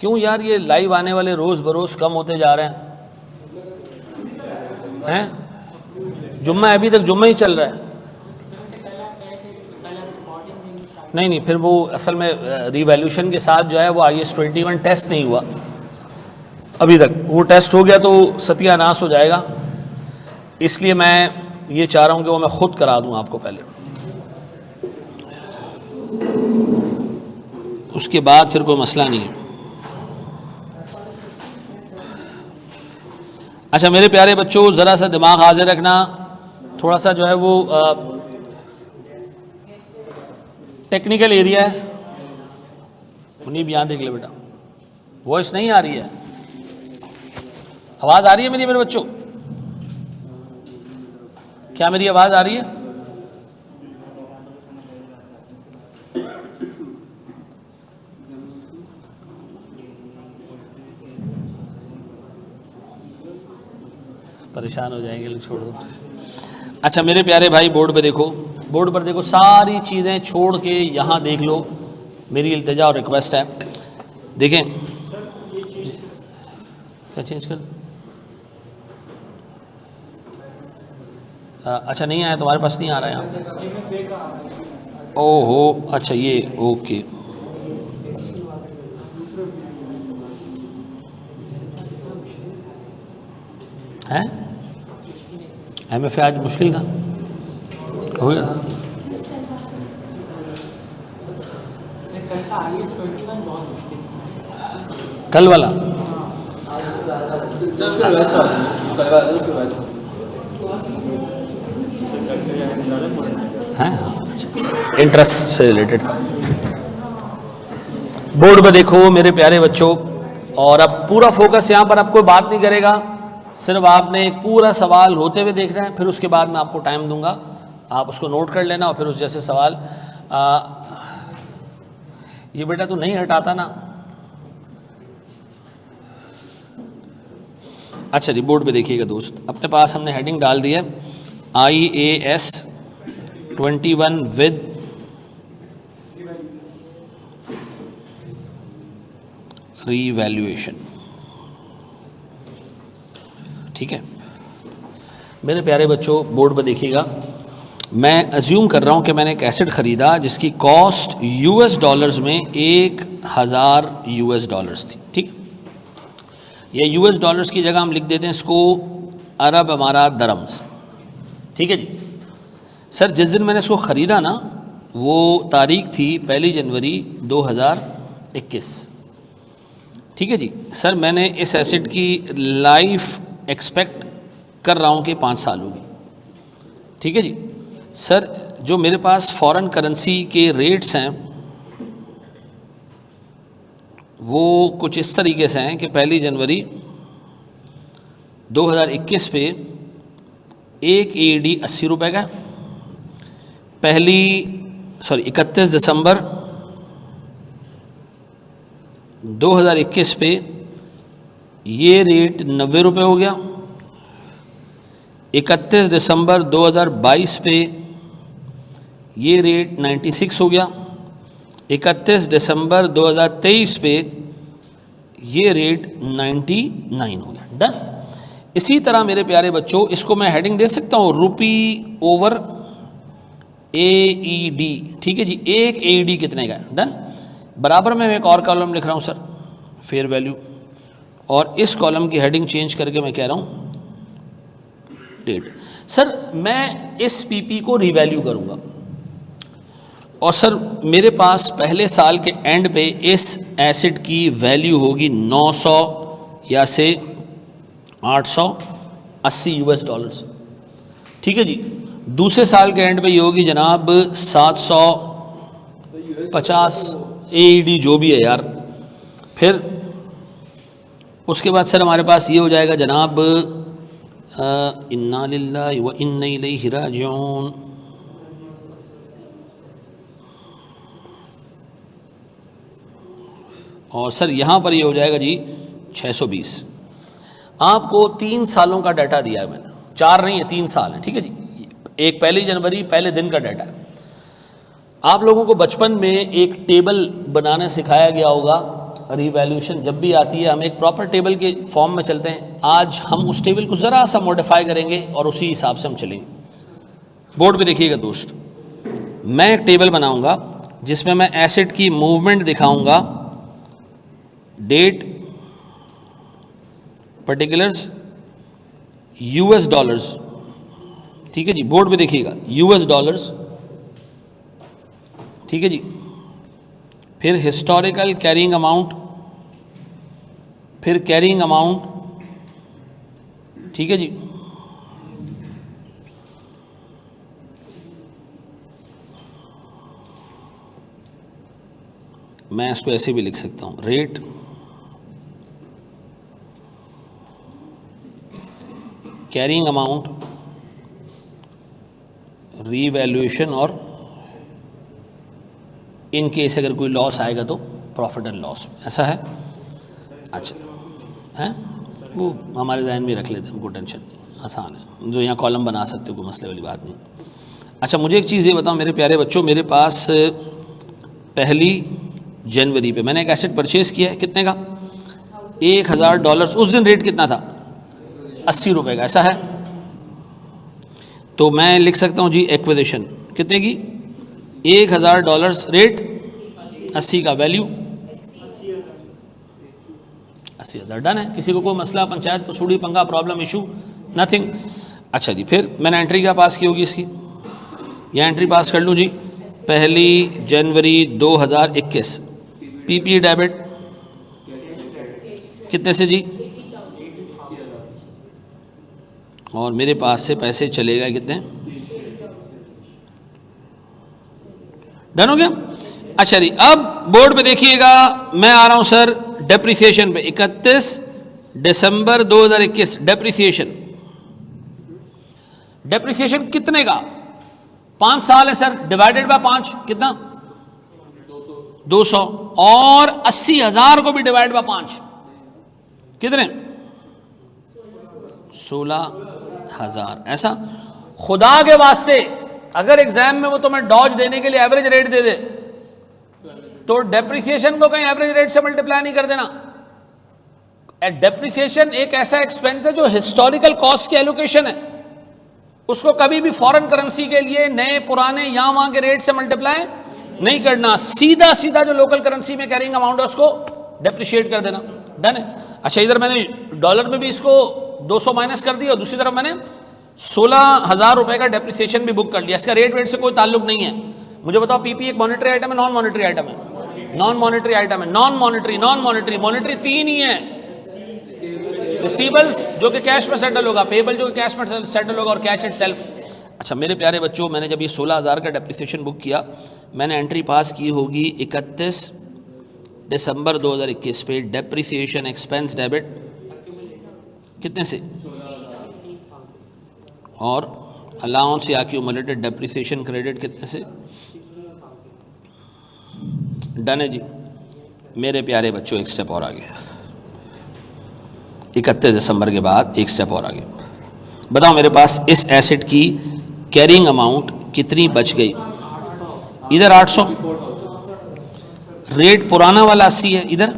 क्यों यार ये लाइव आने वाले रोज़ बरोज़ कम होते जा रहे हैं? जुम्मा अभी तक जुम्मा ही चल रहा है। नहीं, फिर वो असल में रिवैल्यूशन के साथ जो है वो IAS 21 टेस्ट नहीं हुआ अभी तक। वो टेस्ट हो गया तो सत्यानाश हो जाएगा, इसलिए मैं ये चाह रहा हूँ कि वो मैं ख़ुद करा दूँ आपको पहले, उसके बाद फिर कोई मसला नहीं है। अच्छा मेरे प्यारे बच्चों, ज़रा सा दिमाग हाजिर रखना, थोड़ा सा जो है वो टेक्निकल एरिया है। मुनीब यहाँ देख ले बेटा, वॉइस नहीं आ रही है, आवाज़ आ रही है मेरी? मेरे बच्चों क्या मेरी आवाज़ आ रही है? परेशान हो जाएंगे लोग, छोड़ दो। अच्छा मेरे प्यारे भाई, बोर्ड पे देखो, बोर्ड पर देखो, सारी चीज़ें छोड़ के यहाँ देख लो, मेरी इल्तिजा और रिक्वेस्ट है। देखें क्या चेंज कर, अच्छा नहीं आया तुम्हारे पास, नहीं आ रहा है यहाँ। ओहो अच्छा ये ओके, हैं MFA आज मुश्किल था, हो गया। कल वाला है, इंटरेस्ट से रिलेटेड था। बोर्ड पे देखो मेरे प्यारे बच्चों, और अब पूरा फोकस यहाँ पर, आपको बात नहीं करेगा, सिर्फ आपने एक पूरा सवाल होते हुए देखना है, फिर उसके बाद मैं आपको टाइम दूंगा, आप उसको नोट कर लेना, और फिर उस जैसे सवाल ये बेटा तो नहीं हटाता ना। अच्छा रिपोर्ट पे देखिएगा दोस्त, अपने पास हमने हेडिंग डाल दी है IAS 21 विद रीवैल्यूएशन। ठीक है मेरे प्यारे बच्चों, बोर्ड पर देखिएगा, मैं अज्यूम कर रहा हूं कि मैंने एक एसेट ख़रीदा जिसकी कॉस्ट US डॉलर्स में 1000 US डॉलर्स थी। ठीक, ये US डॉलर्स की जगह हम लिख देते हैं इसको अरब अमारात दरम्स। ठीक है जी। सर जिस दिन मैंने इसको ख़रीदा ना, वो तारीख थी 1 जनवरी 2021। ठीक है जी। सर मैंने इस एसेट की लाइफ एक्सपेक्ट कर रहा हूँ कि 5 साल होगी। ठीक है जी। सर जो मेरे पास फॉरेन करेंसी के रेट्स हैं वो कुछ इस तरीके से हैं कि 1 जनवरी 2021 पे एक AED 80 रुपये का, 31 दिसंबर 2021 पे ये रेट 90 रुपये हो गया, 31 दिसंबर 2022 पे ये रेट 96 हो गया, 31 दिसंबर 2023 पे ये रेट 99 हो गया। डन। इसी तरह मेरे प्यारे बच्चों, इसको मैं हेडिंग दे सकता हूँ रुपी ओवर AED। ठीक है जी। एक AED कितने का है। डन। बराबर में मैं एक और कॉलम लिख रहा हूँ सर, फेयर वैल्यू, और इस कॉलम की हेडिंग चेंज करके मैं कह रहा हूँ डेट। सर मैं इस PP को रिवैल्यू करूँगा, और सर मेरे पास पहले साल के एंड पे इस एसेट की वैल्यू होगी 900 या से 880 US डॉलर्स। ठीक है जी। दूसरे साल के एंड पे ये होगी जनाब 750 AED जो भी है यार। फिर उसके बाद सर हमारे पास ये हो जाएगा जनाब इन्ना लिल्लाहि व इन्ना इलैहि राजिऊन। और सर यहाँ पर ये हो जाएगा जी 620। आपको 3 सालों का डाटा दिया है मैंने, 4 नहीं है 3 साल है। ठीक है जी। एक 1 जनवरी पहले दिन का डाटा है। आप लोगों को बचपन में एक टेबल बनाना सिखाया गया होगा, रीवैल्यूएशन जब भी आती है हम एक प्रॉपर टेबल के फॉर्म में चलते हैं। आज हम उस टेबल को ज़रा सा मॉडिफाई करेंगे और उसी हिसाब से हम चलेंगे। बोर्ड पे देखिएगा दोस्त, मैं एक टेबल बनाऊंगा जिसमें मैं एसेट की मूवमेंट दिखाऊंगा, डेट, पर्टिकुलर्स, यूएस डॉलर्स। ठीक है जी, बोर्ड पे देखिएगा, यूएस डॉलर्स। ठीक है जी, फिर हिस्टोरिकल कैरिंग अमाउंट, फिर कैरिंग अमाउंट। ठीक है जी, मैं इसको ऐसे भी लिख सकता हूं, रेट, कैरिंग अमाउंट, रीवैल्यूएशन और इन केस अगर कोई लॉस आएगा तो प्रॉफिट एंड लॉस। ऐसा है? अच्छा है, वो हमारे जहन में रख लेते हैं, हमको टेंशन नहीं, आसान है, जो यहाँ कॉलम बना सकते हो, कोई मसले वाली बात नहीं। अच्छा मुझे एक चीज़ ये बताओ मेरे प्यारे बच्चों, मेरे पास 1 जनवरी पे मैंने एक एसेट परचेज किया है, कितने का? $1000। उस दिन रेट कितना था? 80 रुपये का। ऐसा है? तो मैं लिख सकता हूँ जी एक्विजिशन कितने की? $1000, रेट 80 का, वैल्यू 80,000। डन है? किसी को कोई मसला, पंचायत, पसूड़ी, पंगा, प्रॉब्लम, इशू? नथिंग। अच्छा जी, फिर मैंने एंट्री क्या पास की होगी इसकी? यह एंट्री पास कर लूँ जी, 1 जनवरी 2021, पीपी डेबिट कितने से जी? और मेरे पास से पैसे चले गए कितने? डन हो गया? अच्छा जी, अब बोर्ड पे देखिएगा, मैं आ रहा हूं सर डेप्रिसिएशन पे। 31 दिसंबर 2021 डेप्रिसिएशन। डेप्रिसिएशन कितने का? 5 साल है सर, डिवाइडेड बाय 5 कितना? 200। और 80,000 को भी डिवाइड बाय 5 कितने? 16,000। ऐसा? खुदा के वास्ते अगर एग्जाम में वो तुम्हें डॉज देने के लिए एवरेज रेट दे दे तो डेप्रिसिएशन को कहीं एवरेज रेट से मल्टीप्लाई नहीं कर देना। डेप्रिसिएशन एक ऐसा एक्सपेंस है जो हिस्टोरिकल कॉस्ट की एलोकेशन है, उसको कभी भी फॉरेन करेंसी के लिए नए पुराने यहां वहां के रेट से मल्टीप्लाई नहीं करना, सीधा सीधा जो लोकल करेंसी में कैरिंग अमाउंट है उसको डेप्रिशिएट कर देना। डन है? अच्छा, इधर मैंने डॉलर में भी इसको 200 माइनस कर दिया और दूसरी तरफ मैंने 16,000 रुपए का डेप्रिसिएशन भी बुक कर लिया। इसका रेट वेट से कोई ताल्लुक नहीं है। मुझे बताओ, पीपी एक मॉनेटरी आइटम है, नॉन मॉनेटरी आइटम है? नॉन मॉनेटरी आइटम है। Non monetary, non monetary, monetary 3 ही है। रिसीवेबल्स जो कि कैश में सेटल होगा, पेबल जो कि कैश में सेटल होगा, और कैश इटसेल्फ। अच्छा मेरे प्यारे बच्चों, मैंने जब ये 16,000 का डेप्रिसिएशन बुक किया, मैंने एंट्री पास की होगी 31 दिसंबर 2021 पे, डेप्रिसिएशन एक्सपेंस डेबिट कितने से? और अलाउंस या एक्यूमुलेटेड डेप्रिसिएशन क्रेडिट कितने से? डन है जी। मेरे प्यारे बच्चों, एक स्टेप और आगे, 31 दिसंबर के बाद एक स्टेप और आगे। बताओ मेरे पास इस एसेट की कैरिंग अमाउंट कितनी बच गई? इधर 800, रेट पुराना वाला 80 है, इधर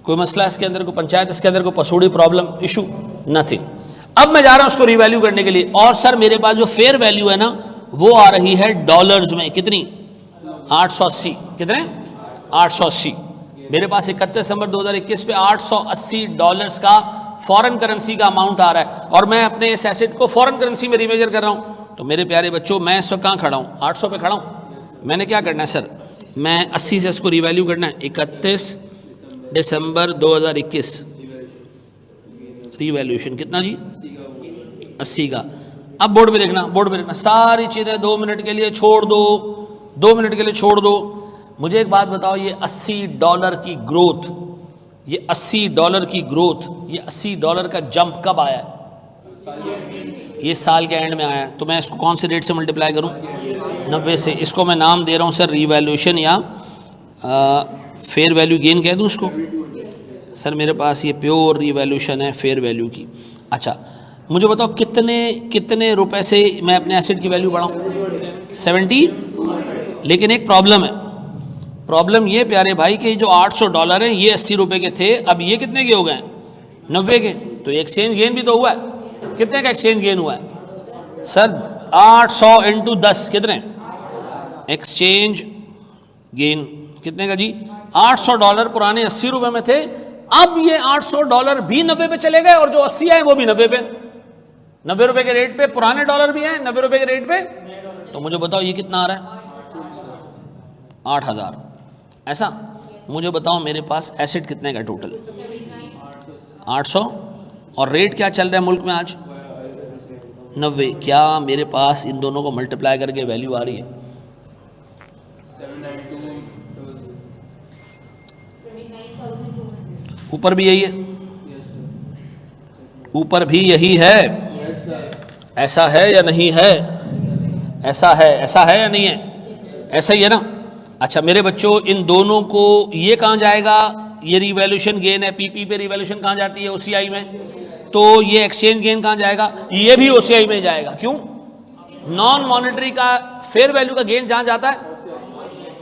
कोई मसला इसके अंदर, को पंचायत इसके अंदर, को पसूड़ी, प्रॉब्लम, इशू? नथिंग। अब मैं जा रहा हूं उसको रिवैल्यू करने के लिए, और सर मेरे पास जो फेयर वैल्यू है ना वो आ रही है डॉलर्स में, कितनी? 880। कितने? 880। मेरे पास 31 दिसंबर 2021 पे $880 का फॉरेन करेंसी का अमाउंट आ रहा है, और मैं अपने इस एसेट को फॉरेन करेंसी में रिमेजर कर रहा हूं। तो मेरे प्यारे बच्चों, मैं इस वक्त कहां खड़ा हूं? 800 पे खड़ा हूं। मैंने क्या करना है सर? मैं 80 से इसको रिवैल्यू करना है। 31 दिसंबर 2021 रिवैल्यूएशन कितना जी? 80 का। अब बोर्ड पे देखना, बोर्ड पे देखना, सारी चीजें 2 मिनट के लिए छोड़ दो, 2 मिनट के लिए छोड़ दो। मुझे एक बात बताओ, ये $80 की ग्रोथ, ये $80 की ग्रोथ, ये $80 का जंप कब आया है? ये साल के एंड में आया है। तो मैं इसको कौन से रेट से मल्टीप्लाई करूं? 90 से। इसको मैं नाम दे रहा हूं सर रिवैल्यूएशन, या फेयर वैल्यू गेन कह दूं उसको? सर मेरे पास ये प्योर रिवैल्यूएशन है फेयर वैल्यू की। अच्छा मुझे बताओ, कितने रुपए से मैं अपने एसेट की वैल्यू बढ़ाऊं? 70। लेकिन एक प्रॉब्लम है, प्रॉब्लम ये प्यारे भाई कि जो $800 हैं ये 80 रुपये के थे, अब ये कितने के हो गए? 90 के। तो एक्सचेंज गेन भी तो हुआ है। कितने का एक्सचेंज गेन हुआ है सर? 800 इंटू 10 कितने? एक्सचेंज गेन कितने का जी? $800 पुराने 80 रुपये में थे, अब ये $800 भी 90 पे चले गए और जो 80 आए वो भी 90 पे, 90 रुपये के रेट पे पुराने डॉलर भी हैं 90 रुपये के रेट पे। तो मुझे बताओ ये कितना आ रहा है? 8000। ऐसा मुझे बताओ मेरे पास एसेट कितने का टोटल? 800। और रेट क्या चल रहा है मुल्क में आज? 90। क्या मेरे पास इन दोनों को मल्टीप्लाई करके वैल्यू आ रही है? ऊपर भी यही है, ऊपर भी यही है। ऐसा है या नहीं है? ऐसा है, ऐसा है या नहीं है? ऐसा ही है ना। अच्छा मेरे बच्चों, इन दोनों को ये कहाँ जाएगा? ये रिवैल्यूएशन गेन है, पीपी पे रिवैल्यूएशन कहाँ जाती है? ओसीआई में। तो ये एक्सचेंज गेन कहाँ जाएगा? ये भी ओसीआई में जाएगा। क्यों? नॉन मॉनेटरी का फेयर वैल्यू का गेन जहाँ जाता है,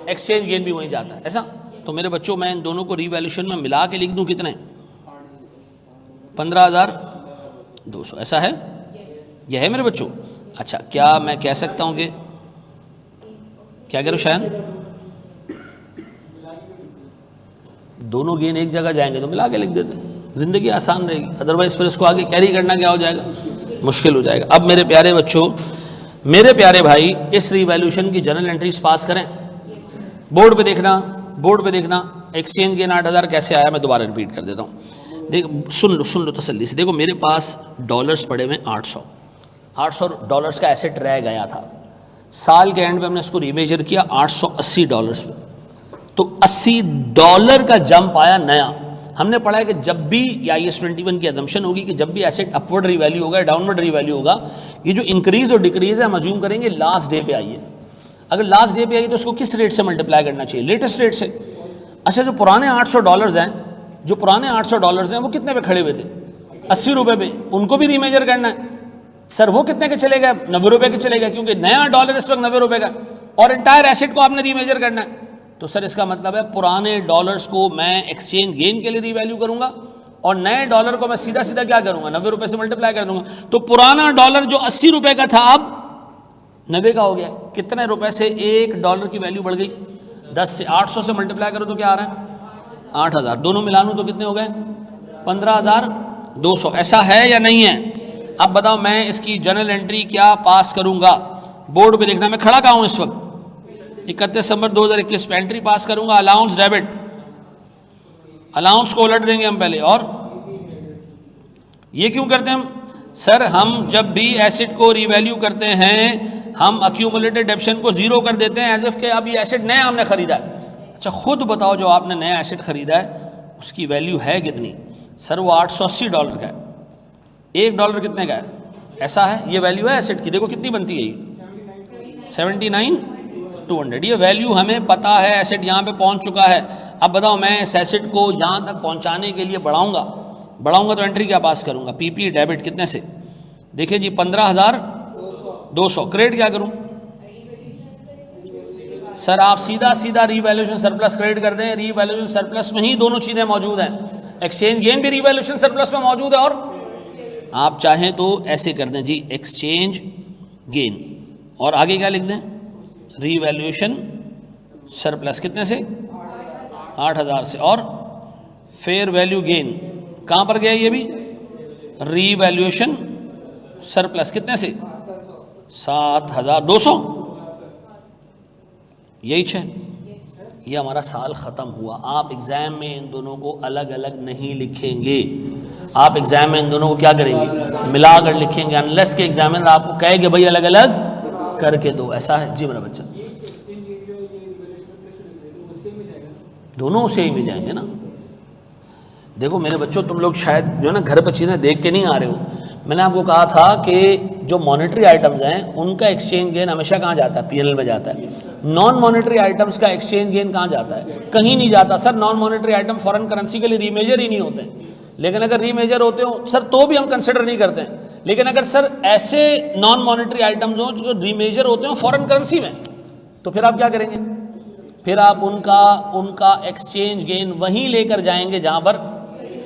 एक्सचेंज गेन भी वहीं जाता है। ऐसा तो मेरे बच्चों, मैं इन दोनों को रिवैल्यूएशन में मिला के लिख दूं कितने? 15,200। ऐसा है? यह है मेरे बच्चों। अच्छा क्या मैं कह सकता हूं कि क्या कह रहे हो शायन? दोनों गेन एक जगह जाएंगे तो मिला के लिख देते, जिंदगी आसान रहेगी। अदरवाइज फिर इसको आगे कैरी करना क्या हो जाएगा? मुश्किल हो जाएगा। अब मेरे प्यारे बच्चों, मेरे प्यारे भाई, इस रिवैल्यूएशन की जर्नल एंट्रीज पास करें। बोर्ड पे देखना, बोर्ड पे देखना एक्सचेंज गेन 8000 कैसे आया। मैं दोबारा रिपीट कर देता हूँ। देख सुन लो तसल्ली से। देखो मेरे पास डॉलर्स पड़े हुए 800 डॉलर्स का एसेट रह गया था। साल के एंड पे हमने इसको रीमेजर किया $880 पे। तो $80 का जंप आया नया। हमने पढ़ा है कि जब भी, या IAS 21 की अजम्पशन होगी कि जब भी एसेट अपवर्ड रिवैल्यू होगा, डाउनवर्ड रिवैल्यू होगा, ये जो इंक्रीज और डिक्रीज है हम अज्यूम करेंगे लास्ट डे पे आई है। अगर लास्ट डे पे आई तो उसको किस रेट से मल्टीप्लाई करना चाहिए? लेटेस्ट रेट से। अच्छा जो पुराने $800 हैं, जो पुराने $800 हैं वो कितने पे खड़े हुए थे? 80 रुपये पे। उनको भी रीमेजर करना है। सर वो कितने के चले गए? 90 रुपये के चले गए, क्योंकि नया डॉलर इस वक्त 90 रुपये का, और इंटायर एसेट को आपने रीमेजर करना है। तो सर इसका मतलब है पुराने डॉलर्स को मैं एक्सचेंज गेन के लिए रीवैल्यू करूंगा और नए डॉलर को मैं सीधा सीधा क्या करूंगा? 90 रुपये से मल्टीप्लाई कर दूंगा। तो पुराना डॉलर जो 80 रुपये का था अब 90 का हो गया। कितने रुपए से $1 की वैल्यू बढ़ गई? 10 से। 800 से मल्टीप्लाई करो तो क्या आ रहा है? 8000। दोनों मिला लूँ तो कितने हो गए? 15,200। ऐसा है या नहीं है? अब बताओ मैं इसकी जर्नल एंट्री क्या पास करूंगा? बोर्ड पे देखना। मैं खड़ा कहाँ हूँ इस वक्त? 31 दिसंबर 2021 पे एंट्री पास करूंगा। अलाउंस डेबिट, अलाउंस को उलट देंगे हम पहले। और ये क्यों करते हैं हम? सर हम जब भी एसेट को रीवैल्यू करते हैं हम अक्यूमुलेटेड डेप्शन को जीरो कर देते हैं, एज इफ के अब ये एसेट नया हमने खरीदा है। अच्छा खुद बताओ जो आपने नया एसेट खरीदा है उसकी वैल्यू है कितनी? सर वो $880 का है। $1 कितने का है? ऐसा है, ये वैल्यू है एसेट की। देखो कितनी बनती है ये? 79,200। ये वैल्यू हमें पता है, एसेट यहाँ पे पहुँच चुका है। अब बताओ मैं इस एसेट को यहाँ तक पहुँचाने के लिए बढ़ाऊँगा तो एंट्री क्या पास करूँगा? पीपी डेबिट कितने से? देखिए जी 15,200। क्रेडिट क्या करूँ? सर आप सीधा सीधा रीवैल्यूएशन सरप्लस क्रेडिट कर दें। रीवैल्यूएशन सरप्लस में ही दोनों चीज़ें मौजूद हैं। एक्सचेंज गेन भी रीवैल्यूएशन सरप्लस में मौजूद है, और आप चाहें तो ऐसे कर दें जी एक्सचेंज गेन, और आगे क्या लिख दें? रीवैल्यूएशन सरप्लस कितने से? 8,000 से। और फेयर वैल्यू गेन कहाँ पर गया? ये भी रीवैल्यूएशन सरप्लस कितने से? 7,200। यही है। ये हमारा साल ख़त्म हुआ। आप एग्ज़ाम में इन दोनों को अलग अलग नहीं लिखेंगे। आप एग्ज़ाम में इन दोनों को क्या करेंगे? मिलाकर लिखेंगे, अनलेस के एग्जामिनर आपको कहे कि भाई अलग अलग करके दो। ऐसा है जी मेरा बच्चा? दोनों उसे ही में जाएंगे ना। देखो मेरे बच्चों, तुम लोग शायद जो है ना घर पर चीज़ें देख के नहीं आ रहे हो। मैंने आपको कहा था कि जो मॉनेटरी आइटम्स हैं उनका एक्सचेंज गेन हमेशा कहाँ जाता है? पीएनएल में जाता है। नॉन मॉनेटरी आइटम्स का एक्सचेंज गेन कहाँ जाता है? कहीं नहीं जाता sir. Non monetary item foreign currency के लिए रीमेजर ही नहीं होते। लेकिन अगर रीमेजर होते हो सर तो भी हम कंसिडर नहीं करते हैं। लेकिन अगर सर ऐसे नॉन मॉनेटरी आइटम्स हो जो रीमेजर होते हो फॉरेन करेंसी में, तो फिर आप क्या करेंगे? फिर आप उनका एक्सचेंज गेन वहीं लेकर जाएंगे जहां पर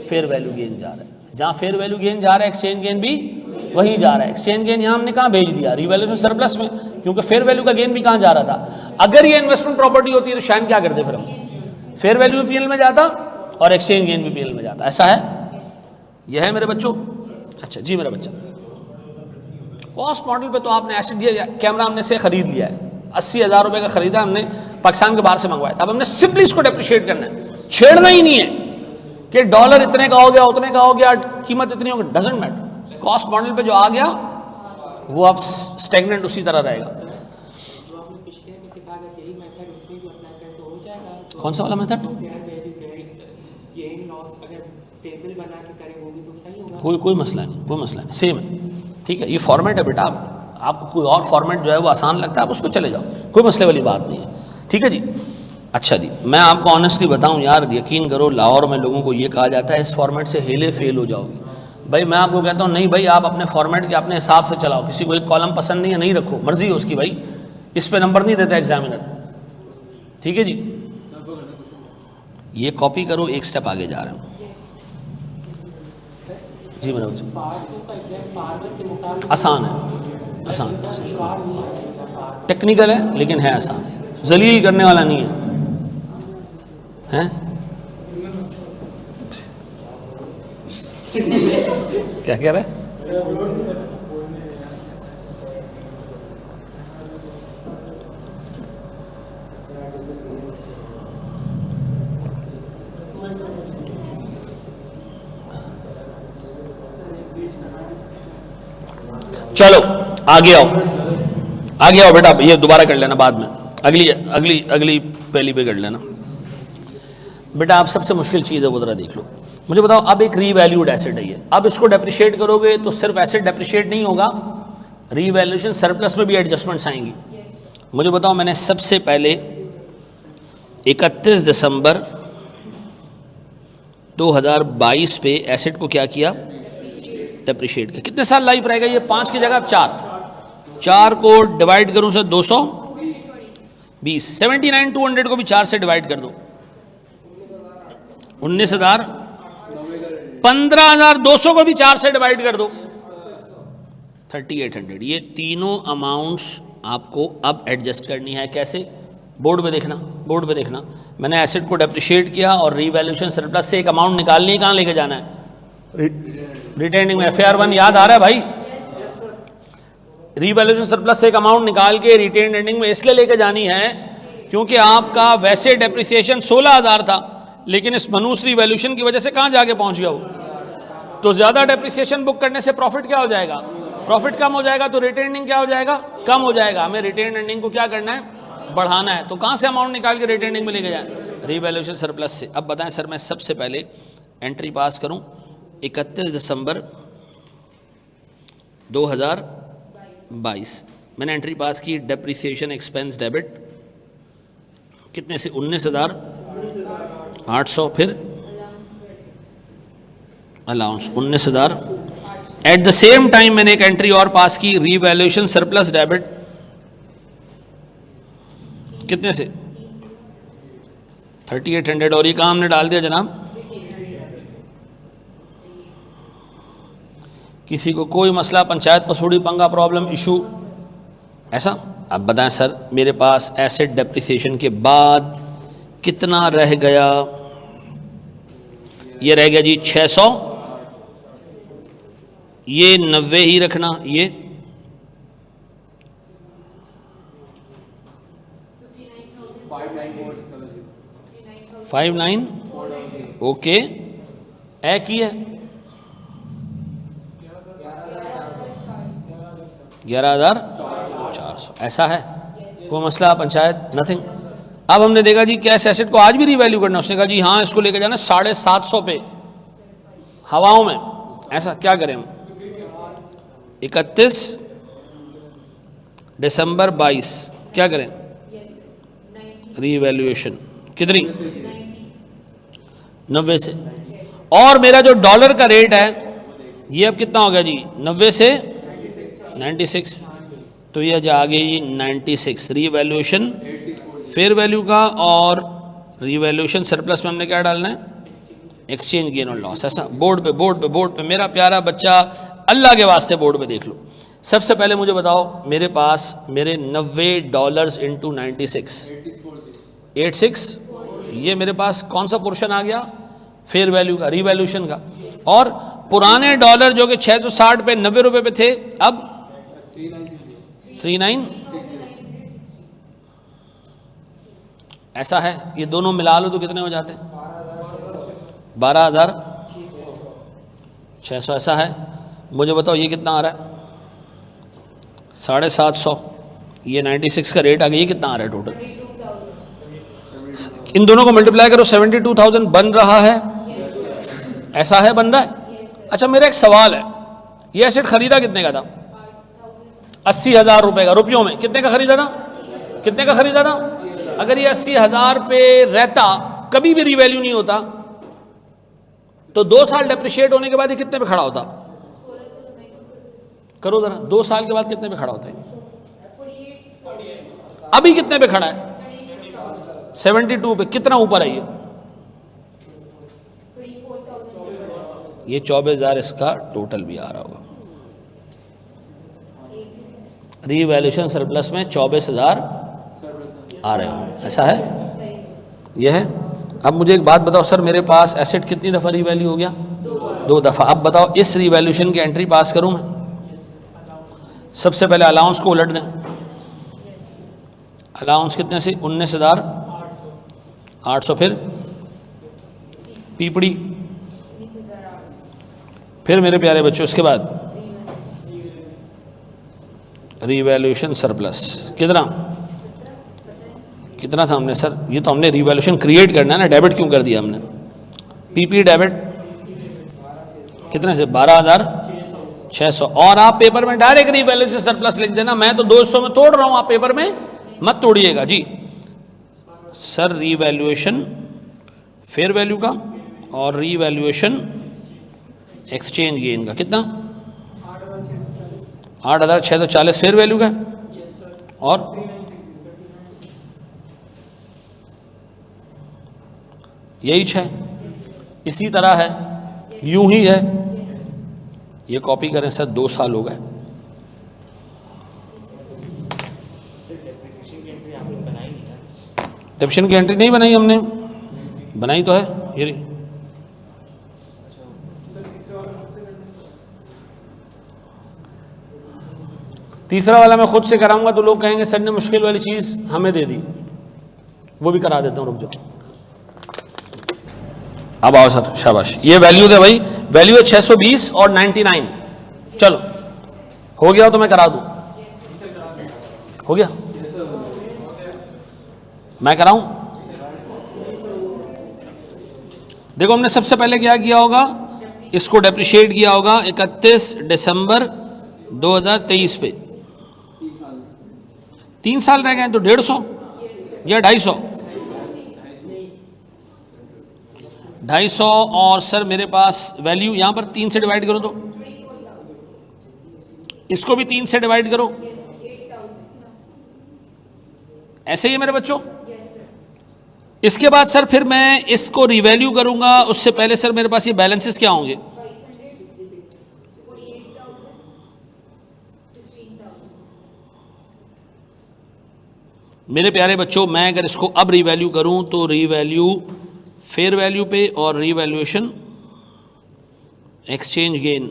फेयर वैल्यू गेन जा रहा है। जहां फेयर वैल्यू गेन जा रहा है एक्सचेंज गेन भी वहीं जा रहा है। एक्सचेंज गेन यहां हमने कहां भेज दिया, रिवैल्यूएशन सरप्लस में, क्योंकि फेयर वैल्यू का गेन भी कहां जा रहा था। अगर ये इन्वेस्टमेंट प्रॉपर्टी होती तो शायद क्या करते, फिर हम फेयर वैल्यू भी पीएल में जाता और एक्सचेंज गेन भी पीएल में जाता। ऐसा है, यह है मेरे बच्चों। अच्छा जी मेरा बच्चा, कॉस्ट मॉडल पे तो आपने एसेट दिया, कैमरा हमने से खरीद लिया है, 80,000 रुपए का खरीदा हमने, पाकिस्तान के बाहर से मंगवाया था। अब हमने सिंपली इसको डेप्रिशिएट करना है, छेड़ना ही नहीं है कि डॉलर इतने का हो गया, उतने का हो गया, कीमत इतनी हो गई, डजंट मैटर। कॉस्ट मॉडल पे जो आ गया वो अब स्टेगनेंट उसी तरह रहेगा। कौन सा वाला मेथड? कोई मसला नहीं, कोई मसला नहीं, सेम है, ठीक है। ये फॉर्मेट है बेटा, आपको कोई और फॉर्मेट जो है वो आसान लगता है आप उस पर चले जाओ, कोई मसले वाली बात नहीं है, ठीक है जी। अच्छा जी, मैं आपको ऑनेस्टली बताऊं यार, यकीन करो लाहौर में लोगों को ये कहा जाता है इस फॉर्मेट से हिले फेल हो जाओगे। भाई मैं आपको कहता हूँ नहीं भाई, आप अपने फॉर्मेट के अपने हिसाब से चलाओ, किसी को एक कॉलम पसंद नहीं है नहीं रखो, मर्जी है उसकी भाई, इस पे नंबर नहीं देता एग्जामिनर, ठीक है जी। ये कॉपी करो, एक स्टेप आगे जा रहे हैं जी मेरा बच्चा। आसान है, आसान टेक्निकल है लेकिन है आसान, जलील करने वाला नहीं है, हैं? क्या कह रहे हैं? चलो आगे आओ, आगे आओ बेटा, ये दोबारा कर लेना बाद में, अगली पहली पे कर लेना बेटा। आप सबसे मुश्किल चीज़ है वो ज़रा देख लो, मुझे बताओ। अब एक रीवैल्यूड एसेट है ये, अब इसको डेप्रिशिएट करोगे तो सिर्फ एसेट डेप्रिशिएट नहीं होगा, रीवैल्यूएशन सरप्लस में भी एडजस्टमेंट्स आएंगी। मुझे बताओ, मैंने सबसे पहले 31 दिसंबर 2022 पे एसेट को क्या किया, डेप्रिशिएट किया। कितने साल लाइफ रहेगा ये? 5 की जगह 4 को डिवाइड करूं सर 220, 79,200 को भी 4 से डिवाइड कर दो, 19,000, 15,200 को भी 4 से डिवाइड कर दो, 3,800। ये तीनों अमाउंट्स आपको अब एडजस्ट करनी है। कैसे? बोर्ड पे देखना, बोर्ड पे देखना। मैंने एसेट को डेप्रिशिएट किया और रीवैल्यूएशन सरप्लस से एक अमाउंट निकालनी है, कहाँ लेके जाना है? रिटेनिंग में। FAR 1 याद आ रहा है भाई? रीवैल्यूएशन सरप्लस से एक अमाउंट निकाल के रिटेन एंडिंग में इसलिए लेके जानी है क्योंकि आपका वैसे डेप्रिसिएशन 16,000 था, लेकिन इस मनूस रीवैल्यूएशन की वजह से कहाँ जाके पहुंच गया वो, तो ज्यादा डेप्रिसिएशन बुक करने से प्रॉफिट क्या हो जाएगा? प्रॉफिट कम हो जाएगा, तो रिटेन एंडिंग क्या हो जाएगा? कम हो जाएगा। हमें रिटेन एंडिंग को क्या करना है? बढ़ाना है। तो कहाँ से अमाउंट निकाल के रिटेन एंडिंग में लेके जाए? रीवैल्यूएशन सरप्लस से। अब बताएं सर, मैं सबसे पहले एंट्री पास करूं 31 दिसंबर 2022, मैंने एंट्री पास की डेप्रिसिएशन एक्सपेंस डेबिट कितने से? 19,800, फिर allowance 19,000। At the same time मैंने एक एंट्री और पास की, रीवैल्यूएशन सरप्लस डेबिट कितने से? 3,800, और ये काम हमने डाल दिया जनाब। किसी को कोई मसला, पंचायत पसूड़ी, पंगा, प्रॉब्लम, इशू ऐसा? अब बताएं सर, मेरे पास एसेट डेप्रिसिएशन के बाद कितना रह गया? ये रह गया जी 600, ये 90 ही रखना, ये 59, ओके, ए की है 11,400, ऐसा है? कोई मसला पंचायत? नथिंग। अब हमने देखा जी क्या इस एसेट को आज भी रीवैल्यू करना? उसने कहा जी हाँ, इसको लेके जाना 750 पे हवाओं में। ऐसा क्या करें हम? 31 दिसंबर 22 क्या करें? रीवैल्यूएशन कितनी? 90 से। और मेरा जो डॉलर का रेट है ये अब कितना हो गया जी? 90 से 96, तो ये आ गई 96। रीवैल्यूएशन फेयर वैल्यू का, और रीवैल्यूएशन सरप्लस में हमने क्या डालना है, एक्सचेंज गेन और लॉस। ऐसा बोर्ड पे मेरा प्यारा बच्चा, अल्लाह के वास्ते बोर्ड पे देख लो। सबसे पहले मुझे बताओ, मेरे पास मेरे $90 इंटू 96 86, ये मेरे पास कौन सा पोर्शन आ गया, फेयर वैल्यू का, रीवैल्यूएशन का। और पुराने डॉलर जो कि 660 पे 90 रुपए पे थे, अब 39, ऐसा है। ये दोनों मिला लो तो कितने हो जाते हैं, 12,600। ऐसा है। मुझे बताओ ये कितना आ रहा है, 750। ये 96 का रेट आ गया, ये कितना आ रहा है टोटल, इन दोनों को मल्टीप्लाई करो, 72,000 बन रहा है। ऐसा है, बन रहा है। अच्छा, मेरा एक सवाल है, ये एसेट खरीदा कितने का था, 80,000 रुपए का, रुपयों में कितने का खरीदा था, कितने का खरीदा था। अगर ये 80,000 पे रहता, कभी भी रिवैल्यू नहीं होता, तो 2 साल डेप्रिशिएट होने के बाद ये कितने पे खड़ा होता, करो जरा, 2 साल के बाद कितने पे खड़ा होता है, अभी कितने पे खड़ा है, 72 पे। कितना ऊपर है ये 24,000 इसका टोटल भी आ रहा होगा। रीवैल्यूएशन सरप्लस में 24,000 आ रहे होंगे, ऐसा है, यह है। अब मुझे एक बात बताओ सर, मेरे पास एसेट कितनी दफ़ा रीवैल्यू हो गया, 2 दफ़ा। अब बताओ इस रीवैल्यूएशन की एंट्री पास करूं मैं, सबसे पहले अलाउंस को उलट दें। अलाउंस कितने से, 19,800, फिर पीपड़ी, फिर मेरे प्यारे बच्चों इसके बाद रीवैल्यूएशन सरप्लस कितना कितना था हमने सर, ये तो हमने रीवैल्यूएशन क्रिएट करना है ना, डेबिट क्यों कर दिया हमने, पीपी डेबिट कितने से, 12,600। और आप पेपर में डायरेक्ट रीवैल्यूएशन सरप्लस लिख देना, मैं तो 200 में तोड़ रहा हूं, आप पेपर में मत तोड़िएगा जी। सर रीवैल्यूएशन फेयर वैल्यू का और रीवैल्यूएशन एक्सचेंज गेन का कितना, 8,640 फेयर वैल्यू का, और यही 6। इसी तरह है, यूं ही है, ये कॉपी करें सर, 2 साल हो गए। डेप्रिसिएशन की एंट्री नहीं बनाई हमने, बनाई तो है ये रही। तीसरा वाला मैं खुद से कराऊंगा तो लोग कहेंगे सर ने मुश्किल वाली चीज हमें दे दी, वो भी करा देता हूं, रुक जाओ। अब आओ सर, शाबाश, ये वैल्यू दे भाई, वैल्यू है 620 और 99। चलो हो गया तो मैं करा दूं, हो गया, मैं कराऊं। देखो हमने सबसे पहले क्या किया होगा, इसको डेप्रिशिएट किया होगा 31 दिसंबर 2023 पे। 3 साल रह गए तो 150 या 250, 250। और सर मेरे पास वैल्यू यहां पर 3 से डिवाइड करो तो, इसको भी 3 से डिवाइड करो, ऐसे ही है मेरे बच्चों। इसके बाद सर फिर मैं इसको रिवैल्यू करूंगा, उससे पहले सर मेरे पास ये बैलेंसेस क्या होंगे, मेरे प्यारे बच्चों। मैं अगर इसको अब रीवैल्यू करूं तो रीवैल्यू फेयर वैल्यू पे और रीवैल्यूएशन एक्सचेंज गेन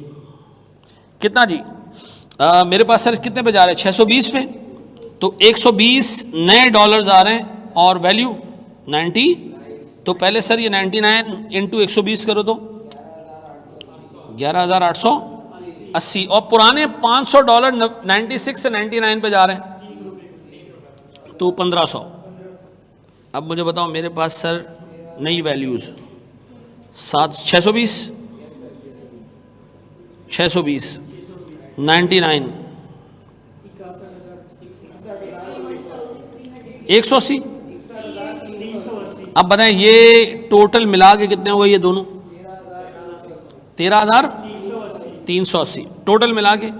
कितना जी, मेरे पास सर कितने पे जा रहे हैं, 620 पे, तो 120 नए डॉलर्स आ रहे हैं और वैल्यू 90। तो पहले सर ये 99 इंटू 120 करो तो 11,880, और पुराने $500 96 से 99 पे जा रहे हैं तो 1,500। अब मुझे बताओ मेरे पास सर नई वैल्यूज 620 99 180। अब बताएं ये टोटल मिला के कितने हो गए ये दोनों, 13,380 टोटल मिला के,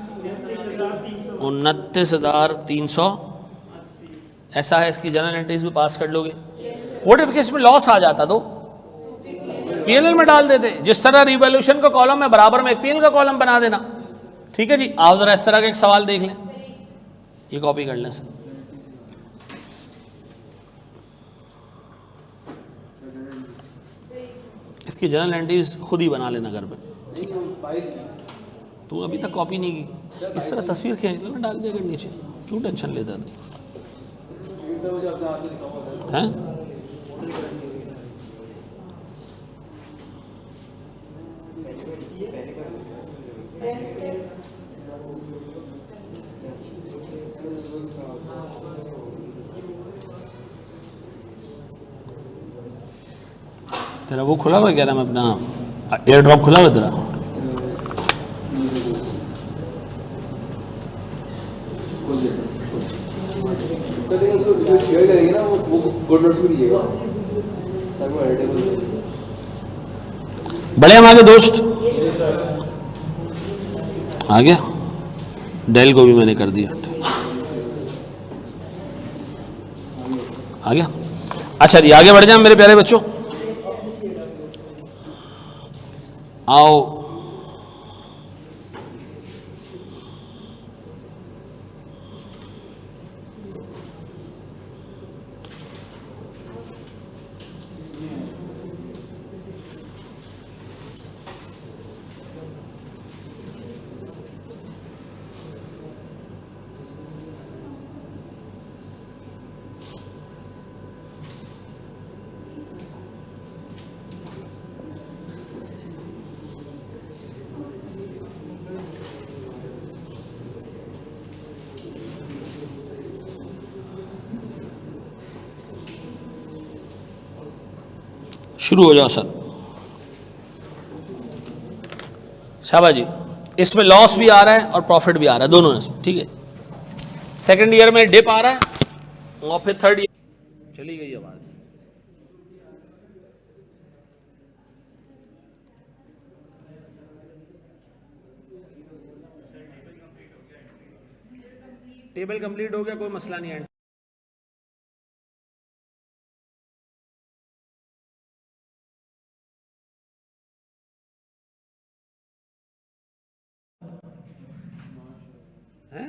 29,380। ऐसा है, इसकी जनरल एंट्रीज भी पास कर लोगे। व्हाट इफ केस में लॉस आ जाता तो पीएनएल में डाल देते। जिस तरह रिवॉल्यूशन का कॉलम है बराबर में एक पीएनएल का कॉलम बना देना। ठीक है जी, आओ जरा इस तरह का एक सवाल देख लें, ये कॉपी कर लें सर। इसकी जनरल एंट्रीज खुद ही बना लेना घर पे, ठीक है। तू अभी तक कॉपी नहीं की, इस तरह तस्वीर खींच लेना, डाल दिया कर नीचे, क्यों टेंशन लेता है हैं? तेरा वो खुला हुआ, क्या नाम है अपना, एयर ड्रॉप खुला हुआ तेरा? बड़े हम आगे दोस्त, आ गया। डेल को भी मैंने कर दिया, आ गया। अच्छा जी, आगे बढ़ जाए मेरे प्यारे बच्चों, आओ। शुरू हो जाओ सर। शाबाश जी, इसमें लॉस भी आ रहा है और प्रॉफिट भी आ रहा है, दोनों इसमें, ठीक है। सेकंड ईयर में डिप आ रहा है और फिर थर्ड ईयर चली गई आवाज। टेबल कंप्लीट हो गया, कोई मसला नहीं है। हैं?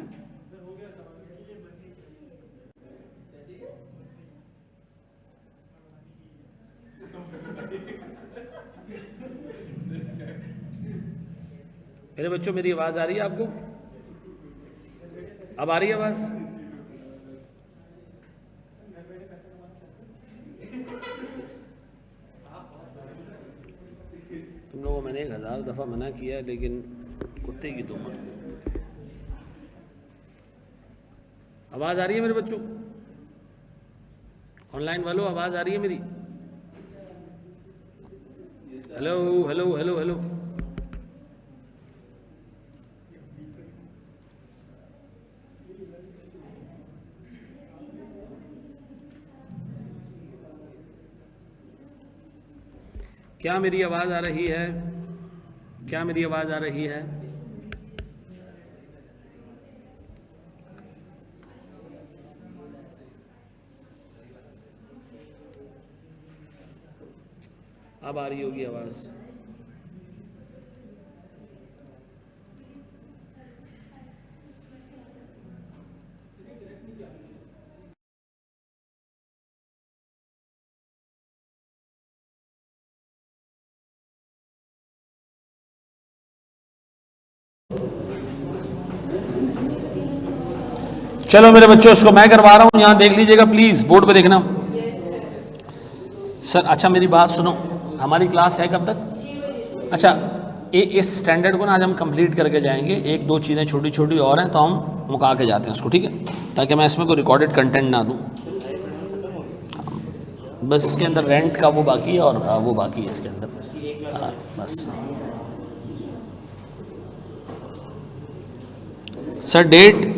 मेरे बच्चों, मेरी आवाज आ रही है आपको? अब आ रही है आवाज? तुम लोगों को मैंने 1000 दफा मना किया है, लेकिन कुत्ते की तुम। आवाज आ रही है मेरे बच्चों? ऑनलाइन वालों, आवाज आ रही है मेरी? Hello hello hello hello. क्या मेरी आवाज आ रही है? क्या मेरी आवाज आ रही है? अब आ रही होगी आवाज। चलो मेरे बच्चों, इसको मैं करवा रहा हूं, यहां देख लीजिएगा प्लीज, बोर्ड पे देखना। सर अच्छा मेरी बात सुनो, हमारी क्लास है कब तक? अच्छा, इस स्टैंडर्ड को ना आज हम कंप्लीट करके जाएंगे। एक दो चीज़ें छोटी छोटी और हैं तो हम मुका के जाते हैं उसको, ठीक है, ताकि मैं इसमें कोई रिकॉर्डेड कंटेंट ना दूं। बस इसके अंदर रेंट का वो बाकी है और वो बाकी है इसके अंदर। हाँ बस। सर डेट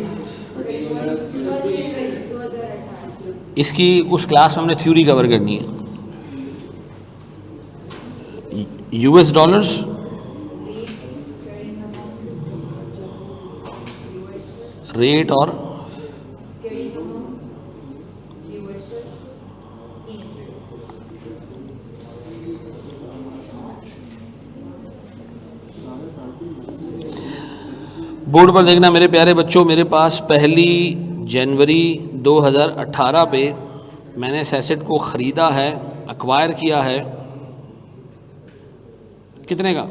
इसकी उस क्लास में हमने थ्योरी कवर करनी है। यूएस डॉलर्स, रेट और बोर्ड पर देखना मेरे प्यारे बच्चों, मेरे पास 1 जनवरी 2018 पे मैंने इस एसेट को ख़रीदा है, एक्वायर किया है। कितने का